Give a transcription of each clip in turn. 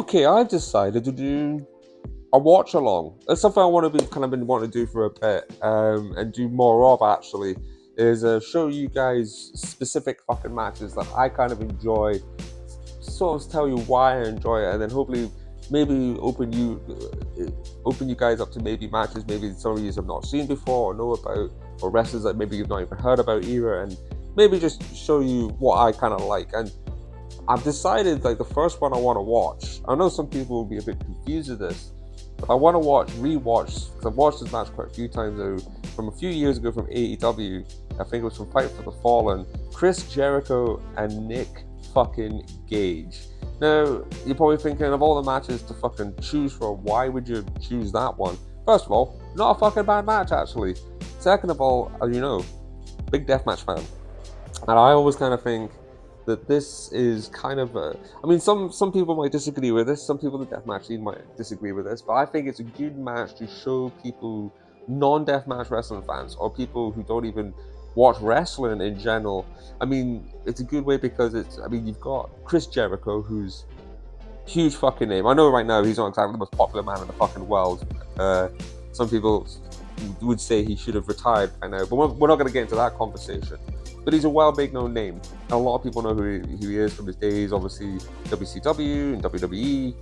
Okay, I've decided to do a watch along. It's something I want to be kind of been wanting to do for a bit, and do more of actually. Is show you guys specific fucking matches that I kind of enjoy, sort of tell you why I enjoy it, and then hopefully maybe open you guys up to maybe matches maybe some of you have not seen before or know about, or wrestlers that maybe you've not even heard about either, and maybe just show you what I kind of like. And I've decided like the first one I want to watch. I know some people will be a bit confused with this, but I want to rewatch, because I've watched this match quite a few times now, from a few years ago from AEW. I think it was from Fight for the Fallen. Chris Jericho and Nick fucking Gage. Now, you're probably thinking of all the matches to fucking choose from, why would you choose that one? First of all, not a fucking bad match actually. Second of all, as you know, big deathmatch fan. And I always kind of think that this is kind of I mean, some people might disagree with this. Some people in the deathmatch scene might disagree with this, but I think it's a good match to show people, non-deathmatch wrestling fans, or people who don't even watch wrestling in general. I mean, it's a good way because you've got Chris Jericho, who's huge fucking name. I know right now he's not exactly the most popular man in the fucking world. Some people would say he should have retired by now, but we're not going to get into that conversation. But he's a well-big known name, and a lot of people know who he is from his days, obviously WCW and WWE,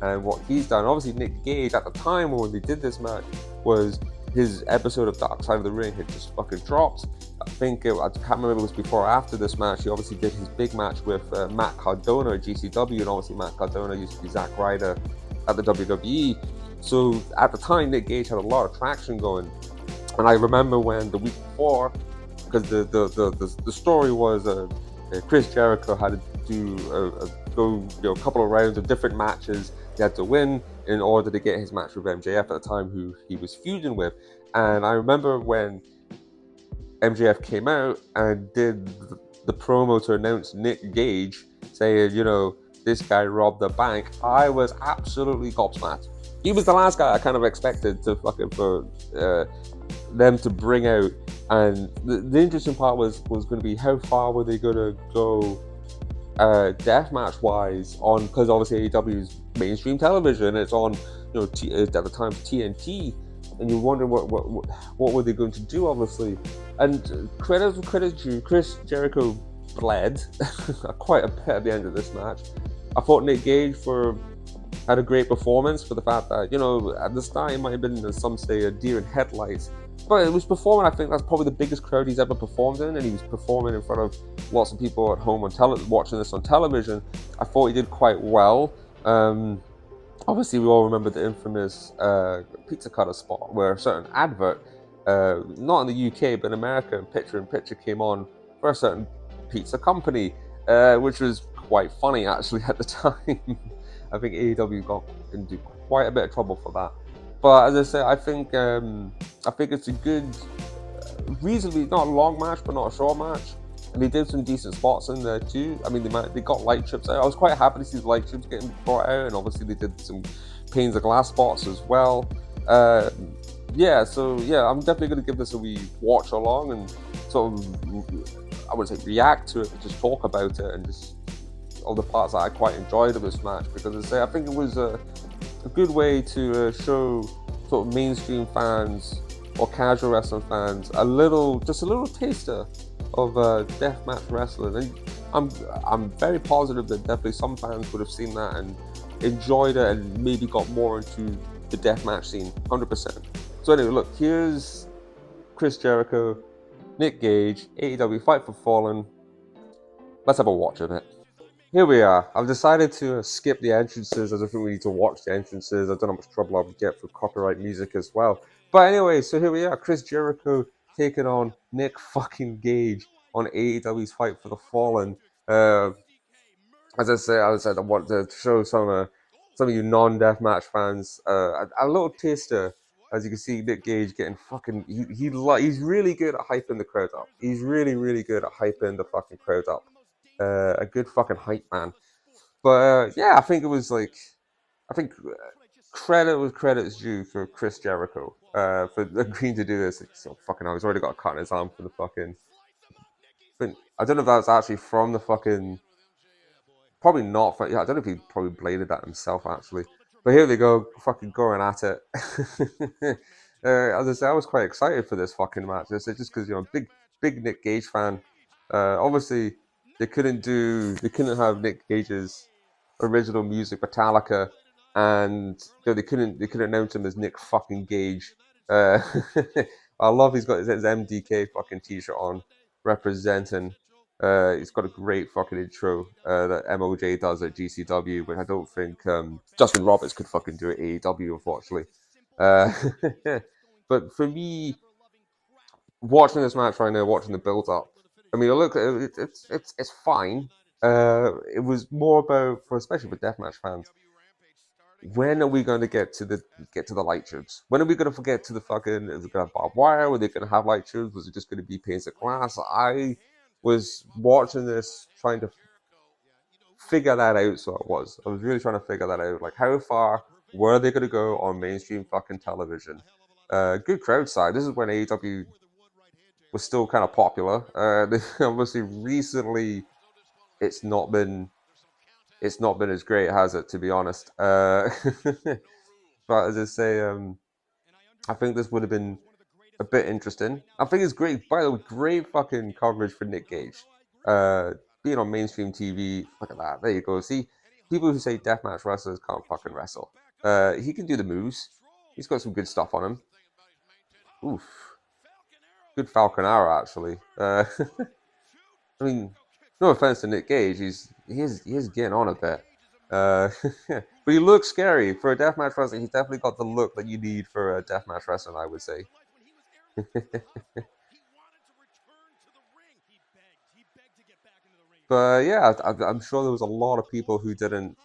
and what he's done. Obviously, Nick Gage at the time when they did this match was his episode of Dark Side of the Ring had just fucking dropped. I can't remember if it was before or after this match. He obviously did his big match with Matt Cardona at GCW, and obviously Matt Cardona used to be Zack Ryder at the WWE. So at the time, Nick Gage had a lot of traction going. And I remember when the week before, because the story was Chris Jericho had to go a couple of rounds of different matches he had to win in order to get his match with MJF at the time, who he was feuding with. And I remember when MJF came out and did the promo to announce Nick Gage, saying, this guy robbed the bank, I was absolutely gobsmacked. He was the last guy I kind of expected to fucking for them to bring out. And the interesting part was going to be how far were they going to go deathmatch wise on, because obviously AEW is mainstream television. It's on, at the time TNT, and you wonder what were they going to do, obviously. And credit due, Chris Jericho bled quite a bit at the end of this match. I thought Nick Gage had a great performance, for the fact that, at the start it might have been, some say, a deer in headlights, but it was performing. I think that's probably the biggest crowd he's ever performed in, and he was performing in front of lots of people at home watching this on television. I thought he did quite well. Obviously, we all remember the infamous pizza cutter spot where a certain advert, not in the UK but in America, picture-in-picture came on for a certain pizza company, which was quite funny actually at the time. I think AEW got into quite a bit of trouble for that. But as I say, I think it's a good, reasonably not a long match, but not a short match. And they did some decent spots in there too. I mean, they got light trips out. I was quite happy to see the light trips getting brought out, and obviously they did some panes of glass spots as well. I'm definitely going to give this a wee watch along and sort of, I wouldn't say react to it, but just talk about it and just all the parts that I quite enjoyed of this match, because as I say, I think it was a good way to show sort of mainstream fans or casual wrestling fans a little taster of deathmatch wrestling. And I'm very positive that definitely some fans would have seen that and enjoyed it and maybe got more into the deathmatch scene, 100%. So anyway, look, here's Chris Jericho, Nick Gage, AEW Fight for Fallen. Let's have a watch of it. Here we are. I've decided to skip the entrances. I don't think we need to watch the entrances. I don't know how much trouble I'll get for copyright music as well. But anyway, so here we are. Chris Jericho taking on Nick fucking Gage on AEW's Fight for the Fallen. As I said, I want to show some of you non-deathmatch fans a little taster. As you can see, Nick Gage getting fucking... He's really good at hyping the crowd up. He's really, really good at hyping the fucking crowd up. A good fucking hype man. But I think it was like, I think credit is due for Chris Jericho for agreeing to do this. So fucking hell, he's already got a cut in his arm for the fucking... I don't know if that was actually from the fucking Probably not. Yeah, I don't know if he probably bladed that himself actually. But here they go, fucking going at it. As I say, I was quite excited for this fucking match. It's just because big Nick Gage fan. Obviously, they couldn't have Nick Gage's original music, Metallica, and they couldn't announce him as Nick fucking Gage. Uh, I love he's got his MDK fucking t-shirt on, representing. It's got a great fucking intro that MOJ does at GCW, but I don't think Justin Roberts could fucking do it at AEW, unfortunately. Uh, but for me, watching this match right now, watching the build up, I mean, look, it's fine. It was more about, for especially for deathmatch fans, when are we going to get to the light tubes? When are we going to forget to the fucking? Is it going to have barbed wire? Were they going to have light tubes? Was it just going to be panes of glass? I was watching this, trying to figure that out. So I was really trying to figure that out. Like, how far were they going to go on mainstream fucking television? Good crowd side. This is when AEW was still kind of popular. Obviously, recently it's not been it's not been as great, has it? To be honest. But as I say, I think this would have been a bit interesting. I think it's great. By the way, great fucking coverage for Nick Gage. Uh, Being on mainstream TV, look at that. There you go. See, people who say deathmatch wrestlers can't fucking wrestle. He can do the moves. He's got some good stuff on him. Oof, good Falcon Arrow actually. I mean, no offense to Nick Gage, he is getting on a bit. Uh, but he looks scary for a deathmatch wrestler. He's definitely got the look that you need for a deathmatch wrestler, I would say. But yeah, I'm sure there was a lot of people who didn't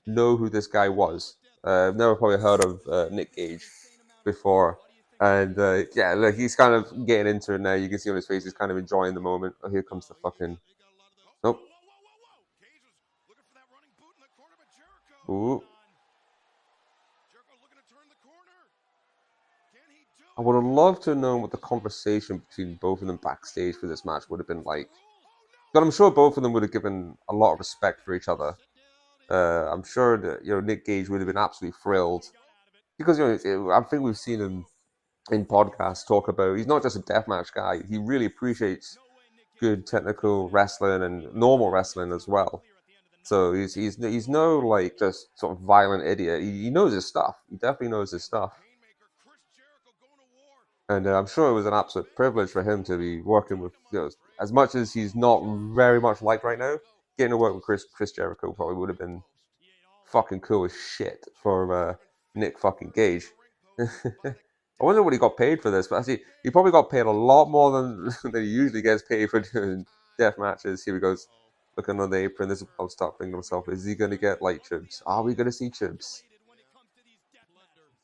know who this guy was. I've never probably heard of Nick Gage before. And yeah, like he's kind of getting into it now. You can see on his face he's kind of enjoying the moment. Oh, here comes the fucking. Nope. Ooh. I would have loved to have known what the conversation between both of them backstage for this match would have been like. But I'm sure both of them would have given a lot of respect for each other. I'm sure that Nick Gage would have been absolutely thrilled because I think we've seen him in podcasts talk about he's not just a deathmatch guy. He really appreciates good technical wrestling and normal wrestling as well. So he's no like just sort of violent idiot. He knows his stuff. He definitely knows his stuff. And I'm sure it was an absolute privilege for him to be working with, as much as he's not very much liked right now. Getting to work with Chris Jericho probably would have been fucking cool as shit for Nick fucking Gage. I wonder what he got paid for this, but actually, he probably got paid a lot more than than he usually gets paid for doing death matches. Here he goes, looking on the apron. This is what I'll start thinking to myself: is he going to get light chubs? Are we going to see chubs?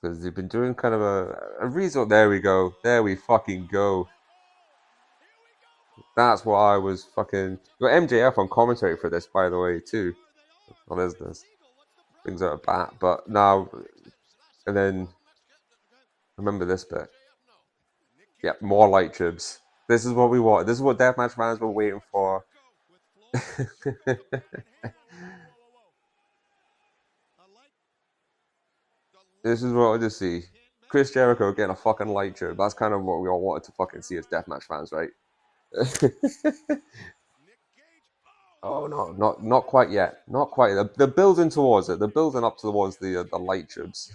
Because they've been doing kind of a result. There we go. There we fucking go. That's what I was fucking. You got MJF on commentary for this, by the way, too. Well, there's this. Brings out a bat, but now. And then. Remember this bit. Yep, more light tubes. This is what we want. This is what deathmatch fans were waiting for. This is what I just see. Chris Jericho getting a fucking light tube. That's kind of what we all wanted to fucking see as deathmatch fans, right? Oh no, not quite yet. Not quite. They're building towards it. They're building up towards the light tubes.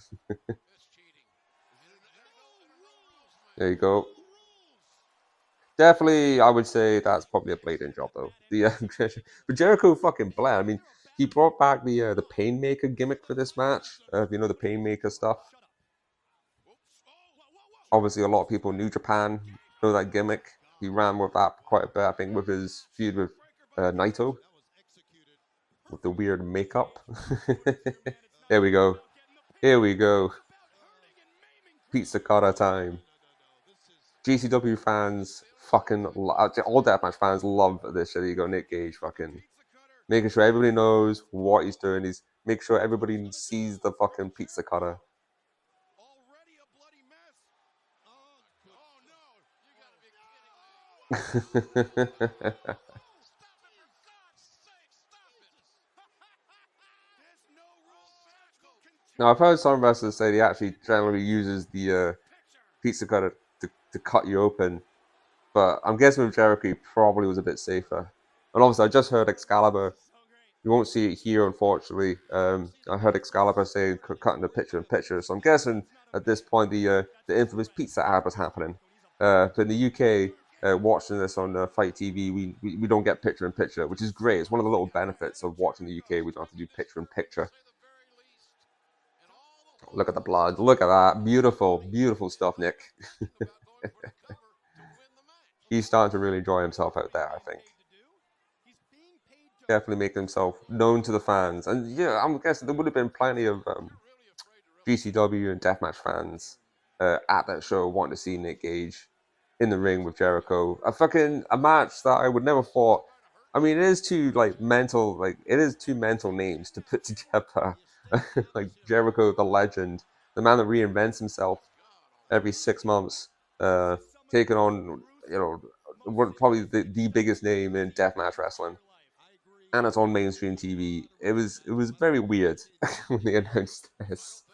There you go. Definitely, I would say that's probably a blading job though. But Jericho fucking bled. I mean, he brought back the Painmaker gimmick for this match. The Painmaker stuff. Obviously, a lot of people in New Japan know that gimmick. He ran with that quite a bit. I think with his feud with Naito with the weird makeup. There we go. Here we go. Pizza cutter time. GCW fans fucking all deathmatch fans love this shit. You go Nick Gage fucking making sure everybody knows what he's doing. He's make sure everybody sees the fucking pizza cutter. Now I've heard some wrestlers say they actually generally uses the pizza cutter to cut you open, but I'm guessing with Jericho he probably was a bit safer. And obviously I just heard Excalibur. You won't see it here, unfortunately. I heard Excalibur saying cutting the picture in picture, so I'm guessing at this point the infamous pizza ad was happening. But in the UK, watching this on Fight TV, we don't get picture in picture, which is great. It's one of the little benefits of watching the UK. We don't have to do picture in picture. Look at the blood. Look at that. Beautiful, beautiful stuff, Nick. He's starting to really enjoy himself out there, I think. Definitely making himself known to the fans. And yeah, I'm guessing there would have been plenty of GCW and deathmatch fans at that show wanting to see Nick Gage in the ring with Jericho. A match that I would never thought. I mean, it is two like mental, like it is two mental names to put together. Like Jericho, the legend, the man that reinvents himself every 6 months, uh, taking on probably the biggest name in deathmatch wrestling, and it's on mainstream TV. It was very weird when they announced this.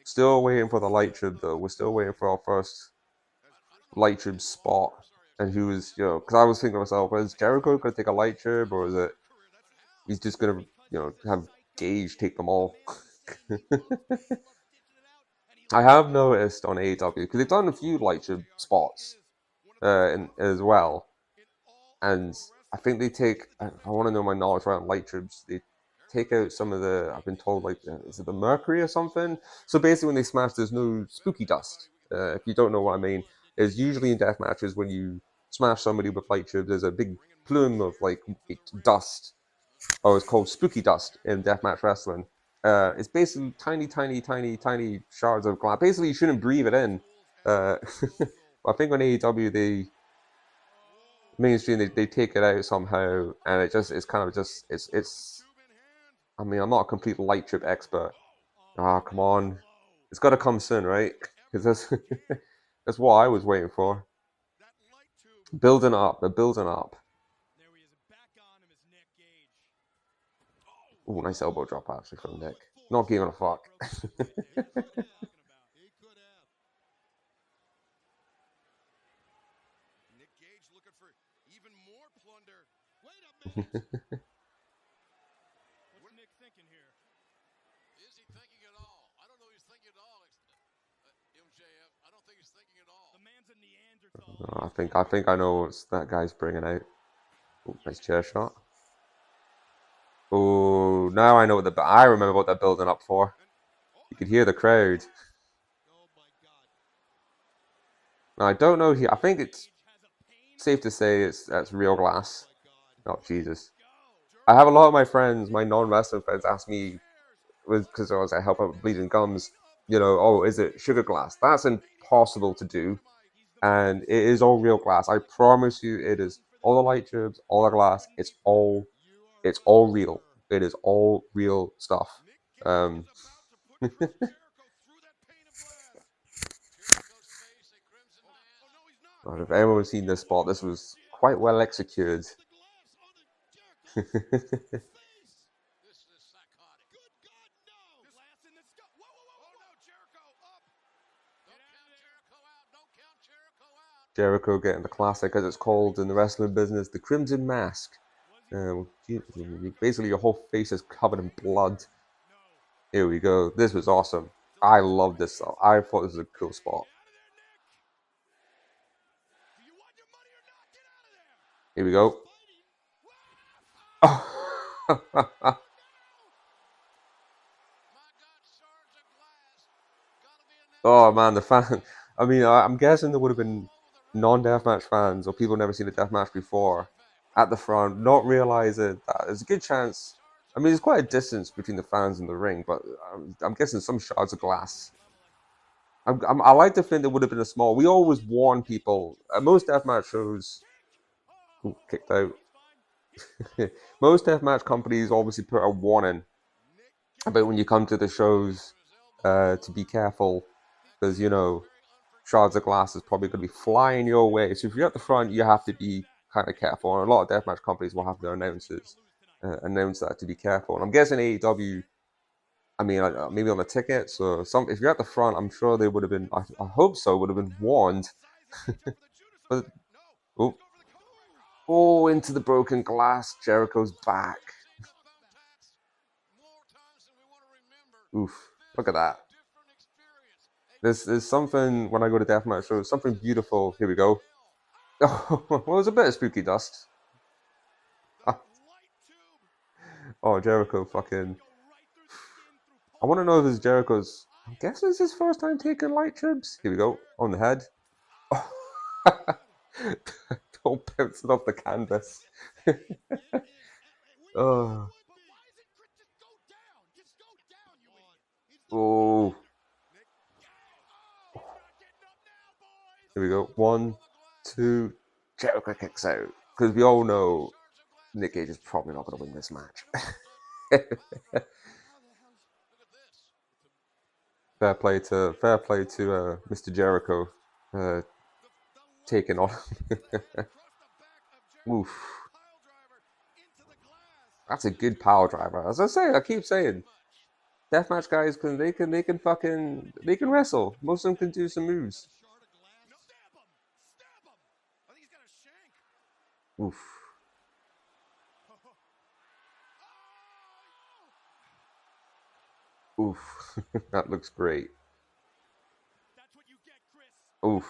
Still waiting for the light tube though. We're still waiting for our first light tube spot. And he was, because I was thinking to myself, is Jericho going to take a light tube, or is it he's just going to, have Gage take them all? I have noticed on AEW because they've done a few light tube spots as well, and I think they take. I want to know my knowledge around light tubes. They take out some of the. I've been told like is it the mercury or something? So basically, when they smash, there's no spooky dust. If you don't know what I mean, is usually in death matches when you smash somebody with light tubes, there's a big plume of like dust, or it's called spooky dust in deathmatch wrestling. It's basically tiny, tiny, tiny, tiny shards of glass. Basically, you shouldn't breathe it in. Uh, I think on AEW mainstream they take it out somehow, and it's kind of just it's. I mean, I'm not a complete light trip expert. Ah, come on, it's got to come soon, right? Because that's that's what I was waiting for. Building up, they're building up. Oh, nice elbow drop actually from Nick. Not giving a fuck. I think I know what that guy's bringing out. Ooh, nice chair shot. Oh, now I know what I remember what they're building up for. You could hear the crowd. Now, I don't know here. I think it's safe to say that's real glass. Oh Jesus! I have a lot of my friends, my non-wrestling friends, ask me because I was I help out with bleeding gums. Oh, is it sugar glass? That's impossible to do, and it is all real glass. I promise you, it is all the light tubes, all the glass. It's all real. It is all real stuff. Um, if anyone's seen this spot, this was quite well executed. Jericho getting the classic, as it's called in the wrestling business, the Crimson Mask. Basically, your whole face is covered in blood. Here we go. This was awesome. I love this. I thought this was a cool spot. Here we go. Oh, oh man, the fan. I mean, I'm guessing there would have been non-deathmatch fans or people who never seen a deathmatch before at the front, not realizing that there's a good chance. I mean, there's quite a distance between the fans and the ring, but I'm guessing some shards of glass. I like to think there would have been a small. We always warn people at most deathmatch shows. Ooh, kicked out. Most deathmatch companies obviously put a warning about when you come to the shows to be careful because shards of glass is probably going to be flying your way. So if you're at the front, you have to be kind of careful. And a lot of deathmatch companies will have their announcers announce that to be careful. And I'm guessing AEW I mean, maybe on the ticket. So if you're at the front, I'm sure they would have been. I hope so. Would have been warned. But oh, oh, into the broken glass. Jericho's back. Oof! Look at that. There's something when I go to deathmatch shows. Something beautiful. Here we go. Oh, well, it was a bit of spooky dust. Oh, Jericho fucking. I want to know if it's Jericho's. I guess it's his first time taking light tubes. Here we go. On the head. Oh. Don't bounce it off the canvas. Oh. Oh. Here we go. 1, 2. Jericho kicks out. Because we all know Nick Gage is probably not going to win this match. Fair play to Mr. Jericho taking on. Oof. That's a good power driver. As I say, I keep saying, deathmatch guys they can wrestle. Most of them can do some moves. Oof. Oof. That looks great. Oof.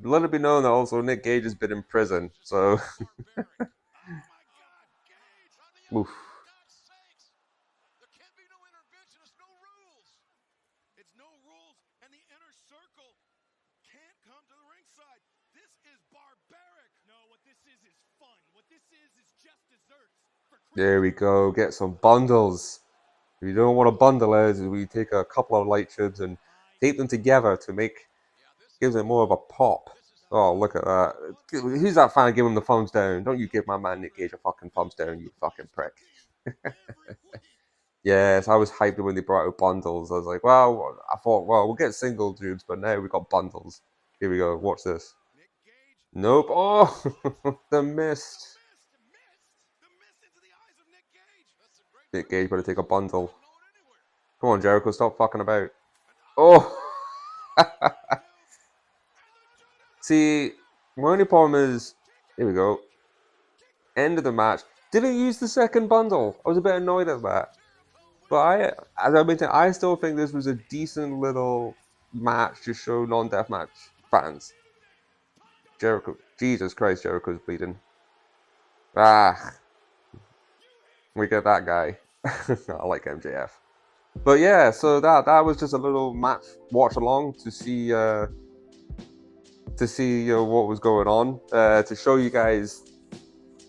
Let it be known that also Nick Gage has been in prison, so. Oof. There we go. Get some bundles. If you don't know what a bundle is, we take a couple of light tubes and tape them together to gives it more of a pop. Oh, look at that. Who's that fan giving him the thumbs down? Don't you give my man Nick Gage a fucking thumbs down, you fucking prick. Yes, I was hyped when they brought out bundles. I was like, well, I thought, well, we'll get single tubes, but now we got bundles. Here we go. Watch this. Nope. Oh, the mist. Nick Gage better take a bundle. Come on, Jericho, stop fucking about. Oh. See, my only problem is, here we go. End of the match. Didn't use the second bundle. I was a bit annoyed at that. But I still think this was a decent little match to show non-deathmatch fans. Jericho, Jesus Christ, Jericho's bleeding. Ah, we get that guy. I like MJF. But yeah, so that was just a little match watch along to see what was going on, to show you guys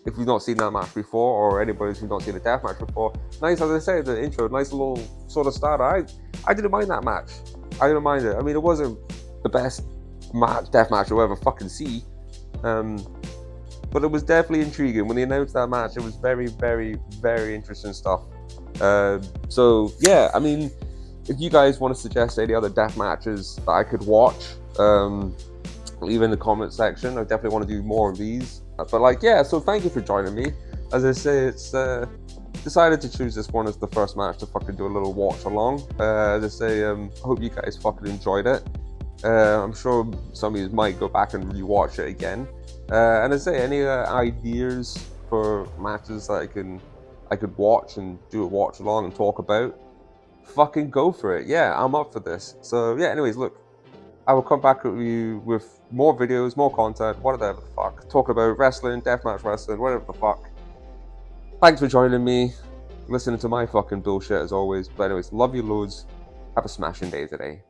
if you've not seen that match before, or anybody who's not seen a death match before. Nice, as I said, the intro, nice little sort of starter. I didn't mind that match. I didn't mind it. I mean, it wasn't the best death match you'll ever fucking see, but it was definitely intriguing. When they announced that match, it was very, very, very interesting stuff. So yeah, I mean, if you guys want to suggest any other death matches that I could watch, leave in the comment section. I definitely want to do more of these. But like, yeah, so thank you for joining me. As I say, it's decided to choose this one as the first match to fucking do a little watch along. As I say, I hope you guys fucking enjoyed it. I'm sure some of you might go back and rewatch it again. And as I say, any ideas for matches that I could watch and do a watch along and talk about, fucking go for it. Yeah, I'm up for this. So yeah, anyways, look, I will come back with you with more videos, more content, whatever the fuck. Talking about wrestling, deathmatch wrestling, whatever the fuck. Thanks for joining me, listening to my fucking bullshit as always. But anyways, love you loads. Have a smashing day today.